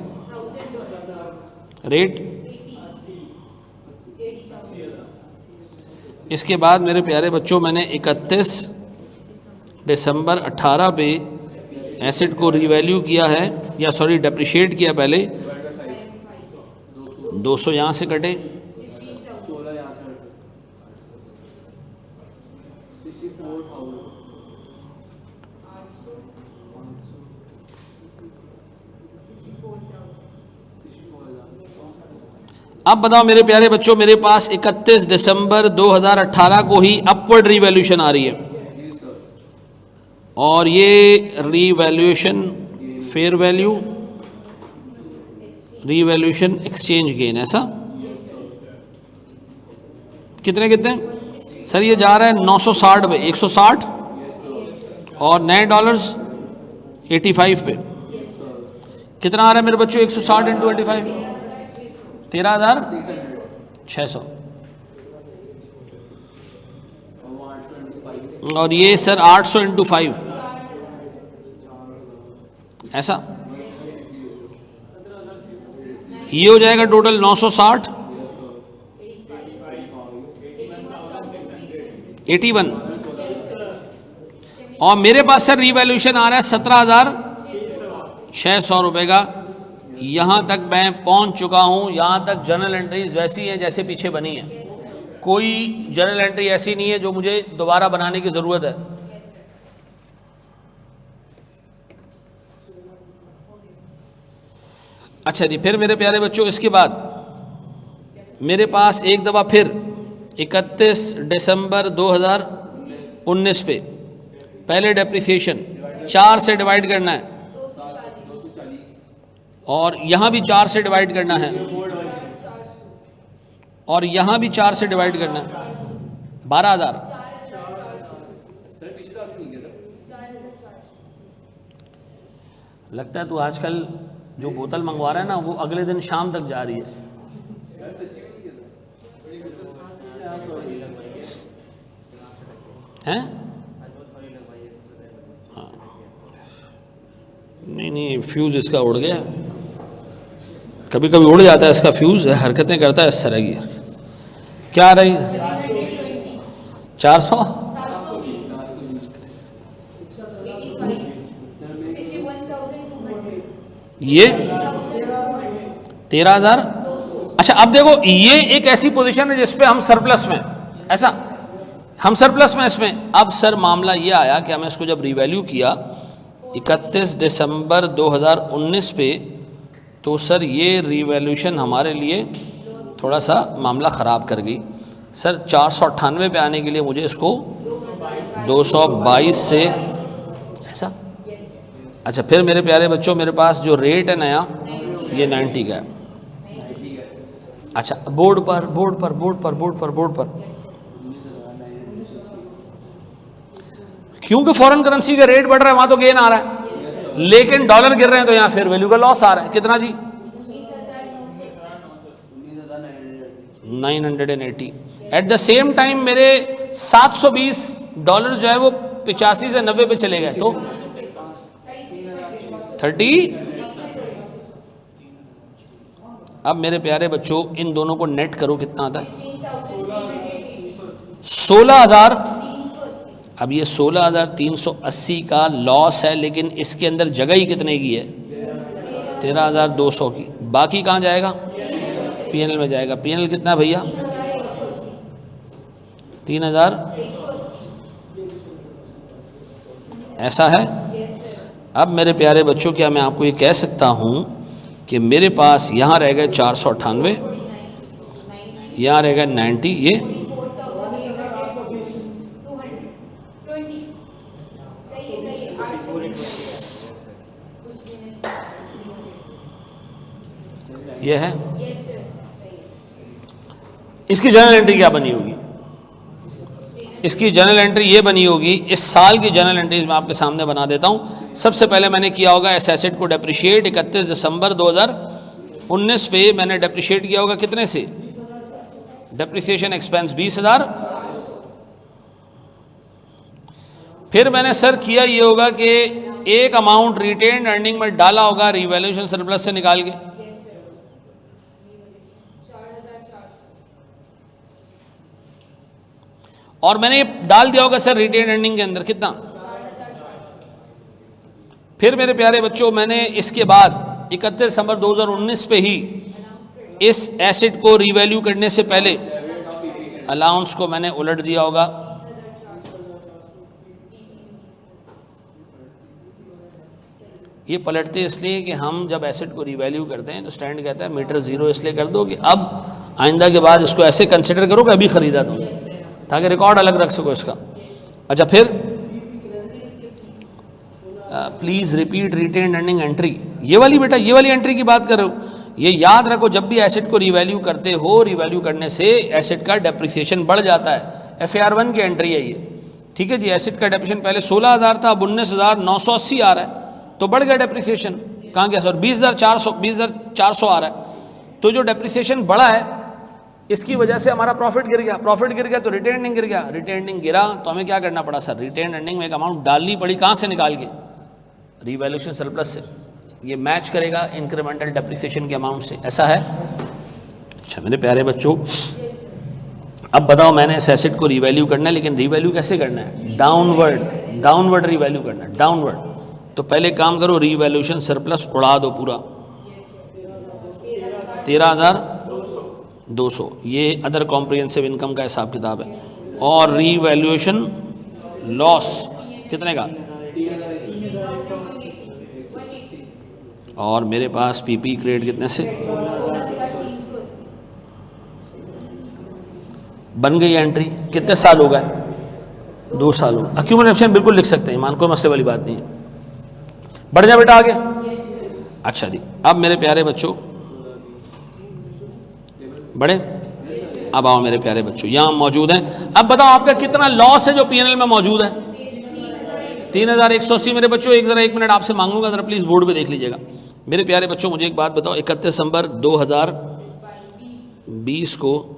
रेट? इसके बाद मेरे प्यारे बच्चों मैंने 31 दिसंबर 18 पे एसेट को रीवैल्यू किया है, या सॉरी डेप्रिशिएट किया। पहले 200 यहाँ से कटे, अब बताओ मेरे प्यारे बच्चों, मेरे पास 31 दिसंबर 2018 को ही अपवर्ड रीवैल्यूएशन आ रही है, और ये revaluation fair value, revaluation exchange gain, ऐसा कितने कितने सर? ये जा रहा है 960 पे, 160, और नए डॉलर्स 85 पे। कितना आ रहा है मेरे बच्चों? 160 इंटू 85, 13,600। और ये सर 800 इंटू 5, ऐसा ये हो जाएगा टोटल 960, 81। और मेरे पास सर रीवैल्यूएशन आ रहा है 17,600 रुपए का। यहां तक मैं पहुंच चुका हूं, यहां तक जर्नल एंट्रीज वैसी हैं जैसे पीछे बनी है, कोई जर्नल एंट्री ऐसी नहीं है जो मुझे दोबारा बनाने की जरूरत है। अच्छा जी, फिर मेरे प्यारे बच्चों इसके बाद मेरे पास एक दफ़ा फिर 31 दिसंबर 2019 पे पहले डेप्रिसिएशन 4 से डिवाइड करना है, और यहां भी 4 से डिवाइड करना है, और यहां भी 4 से डिवाइड करना है, 12,000। लगता है तू आजकल जो बोतल मंगवा रहा है ना, वो अगले दिन शाम तक जा रही है। हैं? हाँ, नहीं फ्यूज़ इसका उड़ गया, कभी कभी उड़ जाता है इसका फ्यूज़, हरकतें करता है इस तरह की। क्या आ रही? 400, ये 13,000। अच्छा अब देखो, ये एक ऐसी पोजीशन है जिसपे हम सरप्लस में, ऐसा हम सरप्लस में इसमें। अब सर मामला ये आया कि हमें इसको जब रिवैल्यू किया 31 दिसंबर 2019 पे, तो सर ये रिवैल्यूएशन हमारे लिए थोड़ा सा मामला ख़राब कर गई। सर 498 पे आने के लिए मुझे इसको 222 से, ऐसा। अच्छा फिर मेरे प्यारे बच्चों, मेरे पास जो रेट है नया, ये 90 का है। अच्छा बोर्ड पर क्योंकि फॉरेन करेंसी का रेट बढ़ रहा है, वहां तो गेन आ रहा है, लेकिन डॉलर गिर रहे हैं तो यहाँ फेयर वैल्यू का लॉस आ रहा है। कितना जी? 980। एट द सेम टाइम मेरे 720 डॉलर जो है वो 85 से 90 पे चले गए, तो 30। अब मेरे प्यारे बच्चों इन दोनों को नेट करो, कितना आता है? 16,000। अब ये 16,380 का लॉस है, लेकिन इसके अंदर जगह ही कितने की है? 13,200 की। बाकी कहाँ जाएगा? पीएनएल में जाएगा। पीएनएल कितना भैया? 3,000, ऐसा है। अब मेरे प्यारे बच्चों, क्या मैं आपको ये कह सकता हूँ कि मेरे पास यहाँ रह गए 498, यहाँ रह गए 90, ये है। इसकी जनरल एंट्री क्या बनी होगी? इसकी जनरल एंट्री ये बनी होगी, इस साल की जनरल एंट्रीज मैं आपके सामने बना देता हूँ। सबसे पहले मैंने किया होगा इस एसेट को डेप्रिशिएट 31 दिसंबर 19 पे मैंने डेप्रिशिएट किया होगा कितने से? Depreciation expense 20,000। फिर मैंने सर किया ये होगा कि एक अमाउंट रिटेन अर्निंग में डाला होगा रिवैल्यूएशन सरप्लस से निकाल के। और मैंने डाल दिया होगा सर रिटेन अर्निंग के अंदर कितना? फिर मेरे प्यारे बच्चों मैंने इसके बाद 31 दिसंबर 2019 पे ही इस एसेट को रिवैल्यू करने से पहले अलाउंस को मैंने उलट दिया होगा। ये पलटते इसलिए कि हम जब एसेट को रिवैल्यू करते हैं तो स्टैंड कहता है मीटर जीरो इसलिए कर दो कि अब आइंदा के बाद इसको ऐसे कंसिडर करो कि अभी खरीदा तुमने, ताकि रिकॉर्ड अलग रख सको इसका। अच्छा, फिर please repeat retained earning entry, ये वाली बेटा, ये वाली एंट्री की बात कर रहे हो। ये याद रखो, जब भी एसेट को रिवैल्यू करते हो, रिवैल्यू करने से एसेट का डेप्रिसिएशन बढ़ जाता है। FAR1 की एंट्री है ये, ठीक है जी। एसेट का डेप्रिसिएशन पहले 16,000 था, अब 19,980 आ रहा है, तो बढ़ गया डेप्रिसिएशन। कहाँ गया सर? 20,400 आ रहा है। तो जो डेप्रिसिएशन बढ़ा है इसकी वजह से हमारा प्रॉफिट गिर गया। प्रॉफिट गिर गया तो रिटेन अर्निंग गिर गया। रिटेन अर्निंग गिरा तो हमें क्या करना पड़ा सर? रिटेन अर्निंग में एक अमाउंट डालनी पड़ी। कहाँ से निकाल के? रिवैल्यूएशन सरप्लस से। ये मैच करेगा इंक्रीमेंटल डेप्रिसिएशन के अमाउंट से, ऐसा है। अच्छा मेरे प्यारे बच्चों, अब बताओ मैंने इस एसेट को रिवैल्यू करना है, लेकिन रिवैल्यू कैसे करना है? डाउनवर्ड रिवैल्यू करना है, डाउनवर्ड। तो पहले काम करो, रिवैल्यूएशन सरप्लस उड़ा दो पूरा, 13,200। ये अदर कॉम्प्रिहेंसिव इनकम का हिसाब किताब है। और रिवैल्यूएशन लॉस कितने का? और मेरे पास पीपी क्रेडिट कितने से बन गई एंट्री? कितने साल हो गए? 2 साल हो। एक्यूमुलेशन बिल्कुल लिख सकते हैं, मान कोई मसले वाली बात नहीं है। बढ़ जा बेटा आगे। अच्छा जी, अब मेरे प्यारे बच्चों बढ़े, अब आओ मेरे प्यारे बच्चों, यहाँ मौजूद हैं। अब बताओ आपका कितना लॉस है जो PNL में मौजूद है? 3,180। मेरे बच्चों एक मिनट आपसे मांगूंगा, जरा प्लीज बोर्ड पे देख लीजिएगा। मेरे प्यारे बच्चों मुझे एक बात बताओ, 31 दिसंबर 2020 को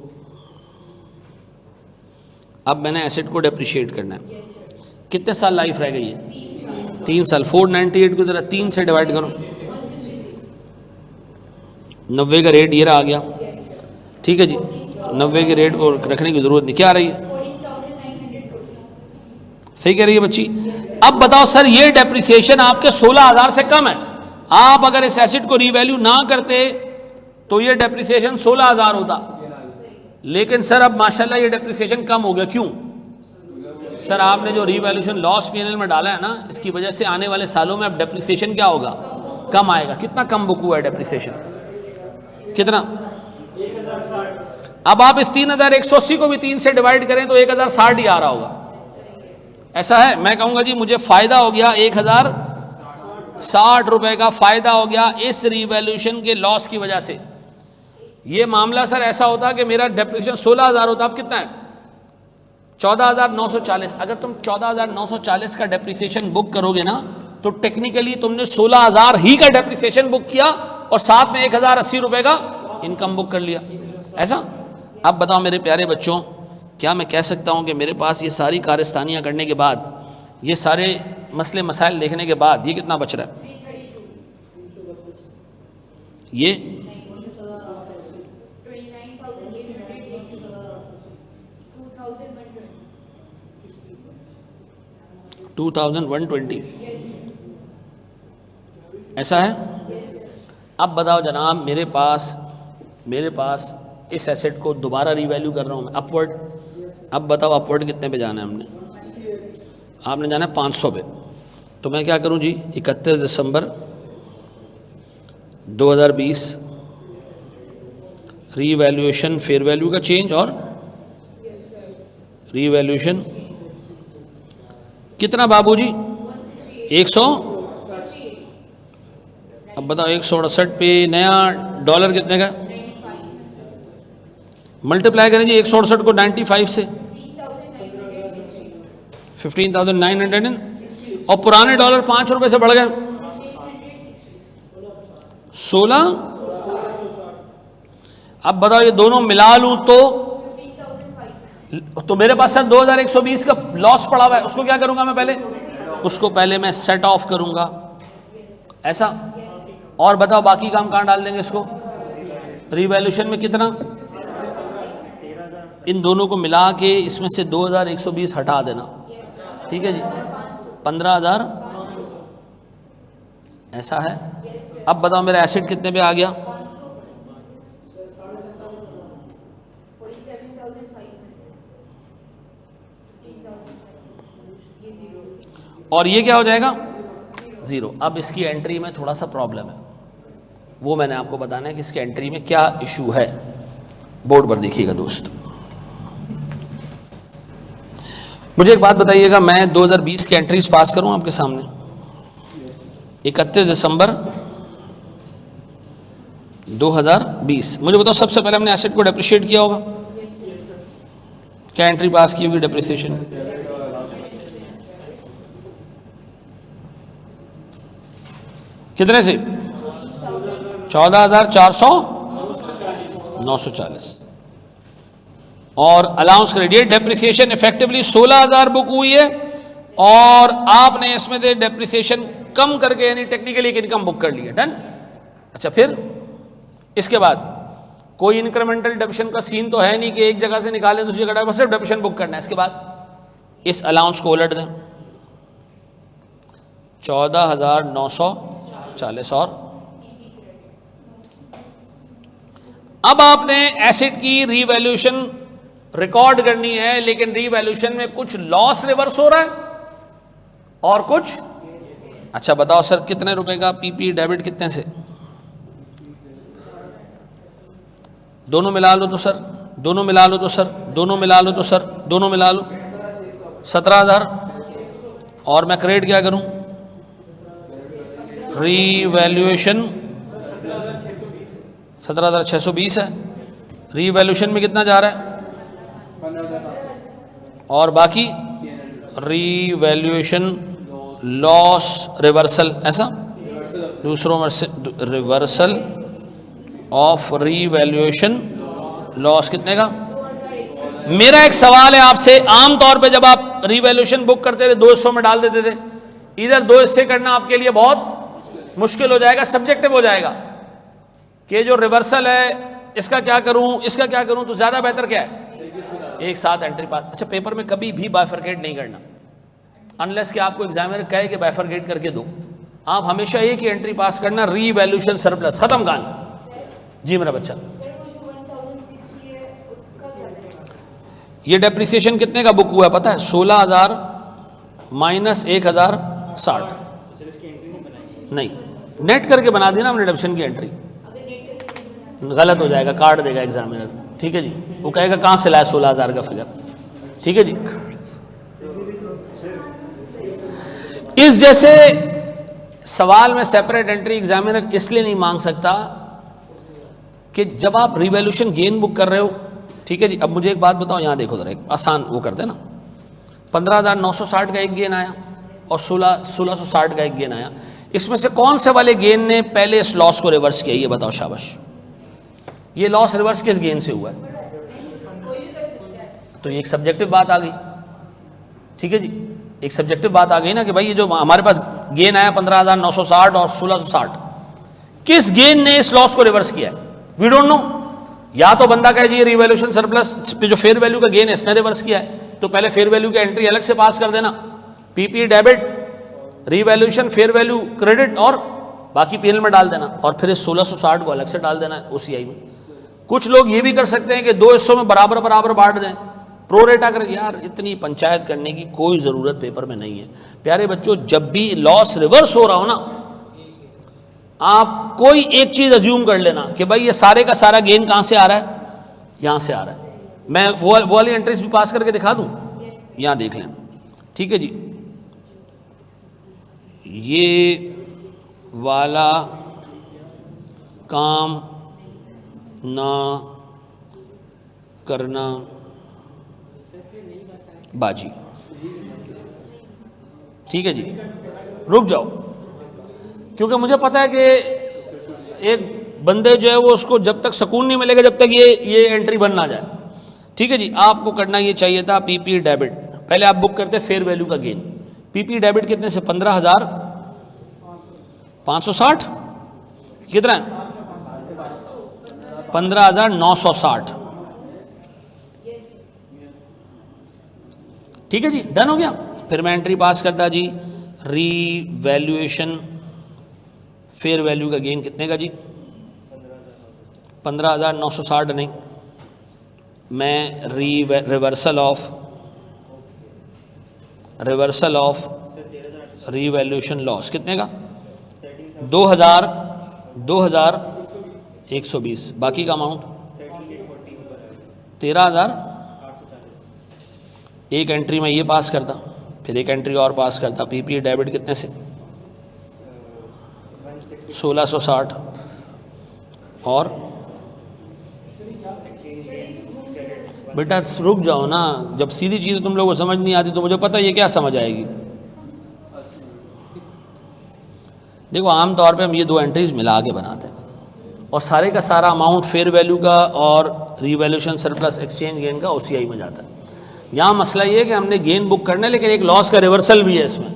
अब मैंने एसेट को डेप्रिशिएट करना है। कितने साल लाइफ रह गई है? 3 साल। 498 को जरा 3 से डिवाइड करो, 90 का रेट ये रहा आ गया, ठीक है जी। 90 के रेट को रखने की जरूरत नहीं। क्या आ रही है? सही कह रही है बच्ची। अब बताओ सर, ये डेप्रिसिएशन आपके 16,000 से कम है। आप अगर इस एसेट को रिवैल्यू ना करते तो ये डेप्रिसिएशन 16,000 होता, लेकिन सर अब माशाल्लाह ये डेप्रिसिएशन कम हो गया। क्यों सर? आपने जो रिवैल्यूएशन लॉस PNL में डाला है ना, इसकी वजह से आने वाले सालों में अब डेप्रिसिएशन क्या होगा? कम आएगा। कितना कम बुक हुआ है डेप्रिसिएशन? कितना? अब आप इस 3,180 को भी 3 से डिवाइड करें तो 1,060 ही आ रहा होगा, ऐसा है। मैं कहूँगा जी मुझे फ़ायदा हो गया 1,060 रुपये का फ़ायदा हो गया इस रिवैल्यूएशन के लॉस की वजह से। ये मामला सर ऐसा होता कि मेरा डेप्रिसिएशन 16,000 होता, अब कितना है? 14,940। अगर तुम 14,940 का डेप्रिसिएशन बुक करोगे ना, तो टेक्निकली तुमने 16,000 ही का डेप्रिसिएशन बुक किया और साथ में 1,080 रुपये का इनकम बुक कर लिया, ऐसा। अब बताओ मेरे प्यारे बच्चों, क्या मैं कह सकता हूँ कि मेरे पास ये सारी कारस्तानियाँ करने के बाद, ये सारे मसले मसाइल देखने के बाद ये कितना बच रहा है? ये 2,120, ऐसा है। अब बताओ जनाब, मेरे पास इस एसेट को दोबारा रिवैल्यू कर रहा हूँ मैं, अपवर्ड। अब बताओ अपवर्ड कितने पे जाना है हमने? आपने जाना है 500 पे। तो मैं क्या करूँ जी, 31 दिसंबर 2020 रीवैल्यूएशन फेयर वैल्यू का चेंज और रीवैल्यूएशन कितना बाबूजी? 100। अब बताओ 168 पे नया डॉलर कितने का? मल्टीप्लाई करें जी 168 को 95 से, 15,900 और पुराने डॉलर 5 रुपए से बढ़ गए 16 अब बताओ ये दोनों मिला लूं तो मेरे पास सर 2120 का लॉस पड़ा हुआ है, उसको क्या करूंगा मैं पहले, उसको पहले मैं सेट ऑफ करूंगा ऐसा। और बताओ बाकी काम कहां डाल देंगे इसको, रिवैल्यूएशन में कितना, इन दोनों को मिला के इसमें से 2120 हटा देना, ठीक है जी, 15,000 ऐसा है। अब बताओ मेरा एसेट कितने पे आ गया, और ये क्या हो जाएगा 0। अब इसकी एंट्री में थोड़ा सा प्रॉब्लम है, वो मैंने आपको बताना है कि इसकी एंट्री में क्या इशू है। बोर्ड पर देखिएगा दोस्त, मुझे एक बात बताइएगा, मैं 2020 की एंट्रीज पास करूं आपके सामने। 31 दिसंबर 2020, मुझे बताओ सबसे पहले हमने एसेट को डेप्रिशिएट किया होगा, क्या एंट्री पास की होगी डेप्रिसिएशन, कितने से 14,400 और allowance credit depreciation effectively 16,000 book हुई है, और आपने इसमें से डेप्रिसिएशन कम करके यानी टेक्निकली एक इनकम बुक कर ली है, डन। अच्छा फिर इसके बाद कोई इंक्रीमेंटल डेप्रिसिएशन का सीन तो है नहीं कि एक जगह से निकालें दूसरी जगह, बस सिर्फ डेप्रिसिएशन बुक करना है। इसके बाद इस अलाउंस को उलट दें, 14,940 और अब आपने एसेट की रीवैल्यूएशन रिकॉर्ड करनी है, लेकिन रीवैल्यूएशन में कुछ लॉस रिवर्स हो रहा है और कुछ, अच्छा बताओ सर कितने रुपए का पीपी डेबिट कितने से, दोनों मिला लो तो सर, दोनों मिला लो तो सर, दोनों मिला लो तो सर, दोनों मिला लो 17,000, और मैं क्रेडिट क्या करूं, रीवैल्यूएशन 17,620 है, रीवैल्यूएशन में कितना जा रहा है, और बाकी रीवैल्यूएशन लॉस रिवर्सल, ऐसा दूसरों में से रिवर्सल ऑफ रीवैल्यूएशन लॉस कितने का। मेरा एक सवाल है आपसे, आमतौर पे जब आप रीवैल्यूएशन बुक करते थे 2 हिस्सों में डाल देते थे, इधर 2 हिस्से करना आपके लिए बहुत मुश्किल हो जाएगा, सब्जेक्टिव हो जाएगा कि जो रिवर्सल है इसका क्या करूं, इसका क्या करूं, तो ज्यादा बेहतर क्या है एक साथ एंट्री पास। अच्छा पेपर में कभी भी बाइफरकेट नहीं करना, अनलेस कि आपको एग्जामिनर कहे कि बाइफरकेट करके दो, आप हमेशा एक ही एंट्री पास करना, रीवैल्यूएशन सरप्लस, खत्म कहानी। जी मेरा बच्चा, ये डेप्रिसिएशन कितने का बुक हुआ है पता है, 16,000 माइनस 1,060, नहीं नेट करके बना दी ना हमने डेप्रिसिएशन की एंट्री, गलत हो जाएगा, काट देगा एग्जामिनर, ठीक है जी, वो कहेगा कहाँ से लाया 16,000 का फिगर, ठीक है जी। इस जैसे सवाल में सेपरेट एंट्री एग्जामिनर इसलिए नहीं मांग सकता कि जब आप रिवैल्यूएशन गेन बुक कर रहे हो, ठीक है जी। अब मुझे एक बात बताओ, यहाँ देखो जरा, एक आसान वो करते ना, 15,960 का एक गेन आया और 1660 का एक गेन आया, इसमें से कौन से वाले गेन ने पहले इस लॉस को रिवर्स किया, ये बताओ शाबाश, ये लॉस रिवर्स किस गेन से हुआ है, तो ये एक सब्जेक्टिव बात आ गई, ठीक है जी, एक सब्जेक्टिव बात आ गई ना कि भाई ये जो हमारे पास गेन आया 15,960 और 1660, किस गेन ने इस लॉस को रिवर्स किया है, वी डोंट नो। या तो बंदा कहे जी रिवैल्यूएशन सरप्लस पे जो फेयर वैल्यू का गेन है इसने रिवर्स किया है, तो पहले फेयर वैल्यू की एंट्री अलग से पास कर देना, PP debit, revaluation, fair value credit, और बाकी पीएल में डाल देना, और फिर इस 1660 को अलग से डाल देना ओसीआई में। कुछ लोग ये भी कर सकते हैं कि 2 हिस्सों में बराबर बराबर बांट दें, प्रोरेटा कर, यार इतनी पंचायत करने की कोई ज़रूरत पेपर में नहीं है प्यारे बच्चों। जब भी लॉस रिवर्स हो रहा हो ना, आप कोई एक चीज़ अज्यूम कर लेना कि भाई ये सारे का सारा गेन कहाँ से आ रहा है, यहाँ से आ रहा है। मैं वो वाली एंट्रीज भी पास करके दिखा दूँ, यहाँ देख लें, ठीक है जी। ये वाला काम ना करना बाजी, ठीक है जी, रुक जाओ, क्योंकि मुझे पता है कि एक बंदे जो है वो उसको जब तक सुकून नहीं मिलेगा जब तक ये एंट्री बन ना जाए। ठीक है जी, आपको करना ये चाहिए था पीपी डेबिट, पहले आप बुक करते फेयर वैल्यू का गेन। पीपी डेबिट कितने से? 15,560 कितना है? 15,960। ठीक है जी, डन हो गया। फिर मैं एंट्री पास करता जी, रीवैल्यूएशन फेयर वैल्यू का गेन कितने का जी? 15,960 नहीं, मैं रिवर्सल ऑफ रीवैल्यूएशन लॉस कितने का? 2,120, बाकी का अमाउंट 13,000। एक एंट्री में ये पास करता, फिर एक एंट्री और पास करता। पीपी डेबिट कितने से? 1660 और बेटा रुक जाओ ना, जब सीधी चीज़ तुम लोगों को समझ नहीं आती तो मुझे पता ये क्या समझ आएगी। देखो आमतौर पे हम ये दो एंट्रीज मिला के बनाते हैं और सारे का सारा अमाउंट फेयर वैल्यू का और रीवैल्यूएशन सरप्लस एक्सचेंज गेन का ओसीआई में जाता है। यहाँ मसला ये है कि हमने गेन बुक करना है लेकिन एक लॉस का रिवर्सल भी है इसमें,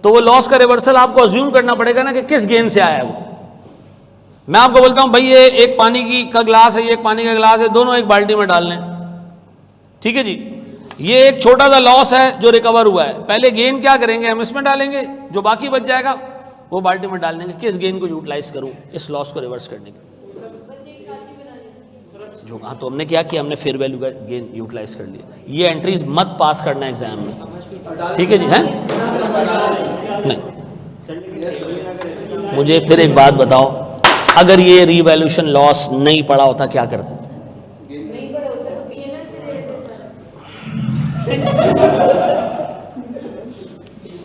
तो वो लॉस का रिवर्सल आपको अज्यूम करना पड़ेगा ना कि किस गेन से आया है वो। मैं आपको बोलता हूँ भाई ये एक पानी का गिलास है, ये एक पानी का गिलास है, दोनों एक बाल्टी में डाल लें। ठीक है जी, ये एक छोटा सा लॉस है जो रिकवर हुआ है, पहले गेन क्या करेंगे हम इसमें डालेंगे, जो बाकी बच जाएगा वो बाल्टी में डाल देंगे। किस गेन को यूटिलाइज करूँ इस लॉस को रिवर्स करने के? जो कहा तो हमने क्या किया, हमने फेयर वैल्यू का गेन यूटिलाइज कर लिया। ये एंट्रीज मत पास करना एग्जाम में, ठीक है जी? हैं नहीं, मुझे फिर एक बात बताओ, अगर ये रीवैल्यूएशन लॉस नहीं पड़ा होता क्या करते?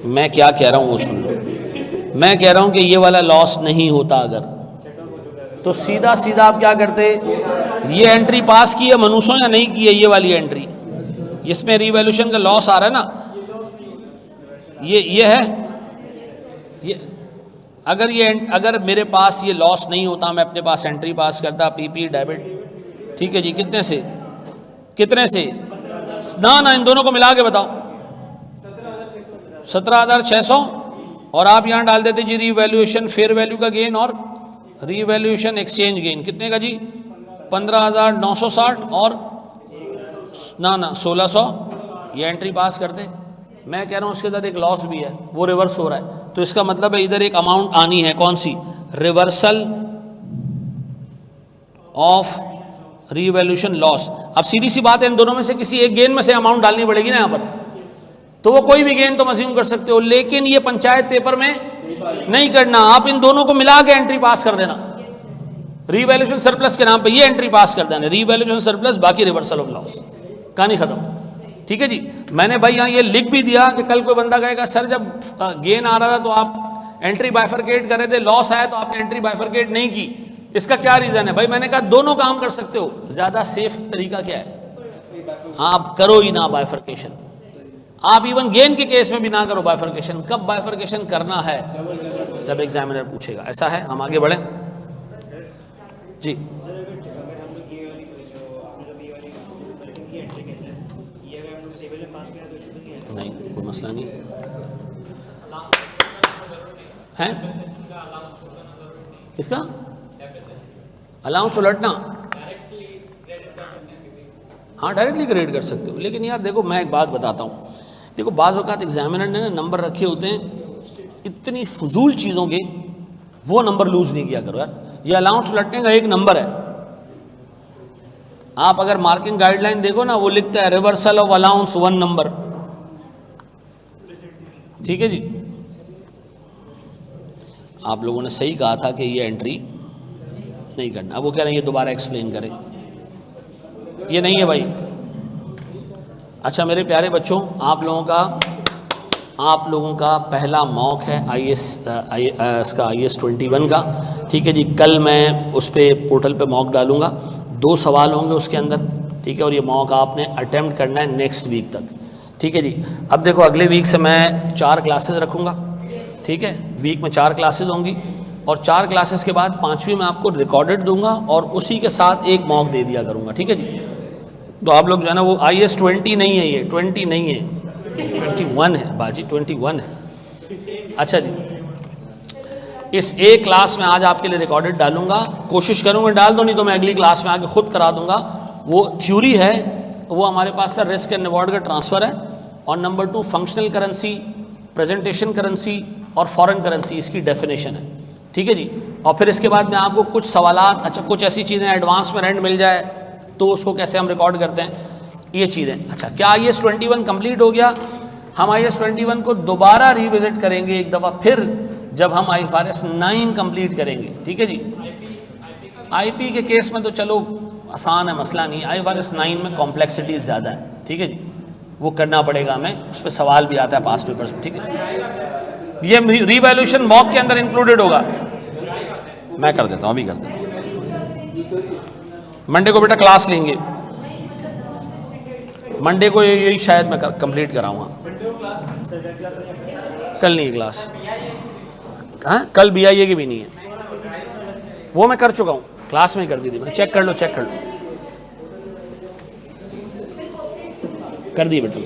मैं क्या कह रहा हूं वो सुन लो। मैं कह रहा हूं कि ये वाला लॉस नहीं होता अगर, तो सीधा सीधा आप क्या करते? ये एंट्री पास की है मनुष्यों या नहीं की है? ये वाली एंट्री, इसमें रीवैल्यूएशन का लॉस आ रहा है ना, ये है ये। अगर मेरे पास ये लॉस नहीं होता, मैं अपने पास एंट्री पास करता पीपी डेबिट। ठीक है जी, कितने से कितने से? ना इन दोनों को मिला के बताओ। 17,600 और आप यहां डाल देते जी रीवैल्यूएशन फेयर वैल्यू का गेन और रीवैल्यूएशन एक्सचेंज गेन कितने का जी? 15,960 और ना 1600। ये एंट्री पास करते। मैं कह रहा हूं उसके साथ एक लॉस भी है, वो रिवर्स हो रहा है, तो इसका मतलब है इधर एक अमाउंट आनी है, कौन सी? Reversal of revaluation loss. अब सीधी सी बात है, इन दोनों में से किसी एक गेन में से अमाउंट डालनी पड़ेगी ना यहाँ पर, तो वो कोई भी गेन तुम अज्यूम कर सकते हो, लेकिन ये पंचायत पेपर में नहीं करना। आप इन दोनों को मिला के एंट्री पास कर देना, रीवैल्यूएशन सरप्लस के नाम पे ये एंट्री पास कर देना, रीवैल्यूएशन सरप्लस बाकी रिवर्सल ऑफ लॉस, कहानी खत्म। ठीक है जी, मैंने भाई यहाँ ये लिख भी दिया कि कल कोई बंदा कहेगा सर जब गेन आ रहा था तो आप एंट्री बाइफरकेट कर रहे थे, लॉस आया तो आपने एंट्री बाइफरकेट नहीं की, इसका क्या रीजन है? भाई मैंने कहा दोनों काम कर सकते हो, ज्यादा सेफ तरीका क्या है? आप करो ही ना बाइफरकेशन, आप इवन गेन के केस में भी ना करो बाइफरकेशन। कब बाइफरकेशन करना है? जब एग्जामिनर पूछेगा। ऐसा है, हम आगे बढ़े जी। नहीं कोई मसला नहीं है। किसका अलाउंस उलटना? हाँ डायरेक्टली क्रेडिट कर सकते हो, लेकिन यार देखो मैं एक बात बताता हूँ, देखो बाज़ औक़ात एग्जामिनर ने ना नंबर रखे होते हैं इतनी फजूल चीज़ों के, वो नंबर लूज नहीं किया करो यार। ये अलाउंस उलटने का एक नंबर है, आप अगर मार्किंग गाइडलाइन देखो ना, वो लिखता है रिवर्सल ऑफ अलाउंस 1 नंबर। ठीक है जी, आप लोगों ने सही कहा था कि ये एंट्री नहीं करना, अब वो कह रहे हैं ये दोबारा एक्सप्लेन करें, ये नहीं है भाई। अच्छा मेरे प्यारे बच्चों, आप लोगों का पहला मॉक है इसका IAS 21 का। ठीक है जी, कल मैं उस पर पोर्टल पे मॉक डालूंगा, 2 सवाल होंगे उसके अंदर। ठीक है, और ये मॉक आपने अटेम्प्ट करना है नेक्स्ट वीक तक। ठीक है जी, अब देखो अगले वीक से मैं 4 क्लासेस रखूँगा। ठीक है, वीक में 4 क्लासेस होंगी और 4 क्लासेस के बाद 5वीं में आपको रिकॉर्डेड दूंगा और उसी के साथ एक मॉक दे दिया करूँगा, ठीक है जी। तो आप लोग जो है ना वो IAS 20 नहीं है, ये 20 नहीं है, 21 है बाजी, 21 है। अच्छा जी, इस एक क्लास में आज आपके लिए रिकॉर्डेड डालूंगा, कोशिश करूंगा डाल दो, नहीं तो मैं अगली क्लास में आके खुद करा दूंगा। वो थ्योरी है, वो हमारे पास सर रिस्क एंड रिवॉर्ड का ट्रांसफ़र है, और number 2 functional currency, presentation currency और फॉरेन करेंसी, इसकी डेफिनेशन है, ठीक है जी। और फिर इसके बाद में आपको कुछ सवालात, अच्छा कुछ ऐसी चीज़ें एडवांस में रेंट मिल जाए तो उसको कैसे हम रिकॉर्ड करते हैं, ये चीज़ें। अच्छा, क्या IAS 21 कंप्लीट हो गया? हम IAS 21 को दोबारा रिविजिट करेंगे एक दफ़ा फिर जब हम IFRS 9 कंप्लीट करेंगे, ठीक है जी। IP के केस में तो चलो आसान है, मसला नहीं। IFRS 9 में कॉम्प्लेक्सिटीज़ ज़्यादा है, ठीक है जी, वो करना पड़ेगा हमें, उस पर सवाल भी आता है पास पेपर्स में, ठीक है। ये रीवैल्यूएशन मॉक के अंदर इंक्लूडेड होगा, मैं कर देता हूँ, अभी कर देता हूँ। मंडे को बेटा क्लास लेंगे, मंडे को यही शायद मैं कंप्लीट कराऊंगा, कल नहीं है क्लास। हाँ, कल BIA की भी नहीं है, वो मैं कर चुका हूँ, क्लास में ही कर दी थी मैंने, चेक कर लो, चेक कर लो, कर दी बेटा।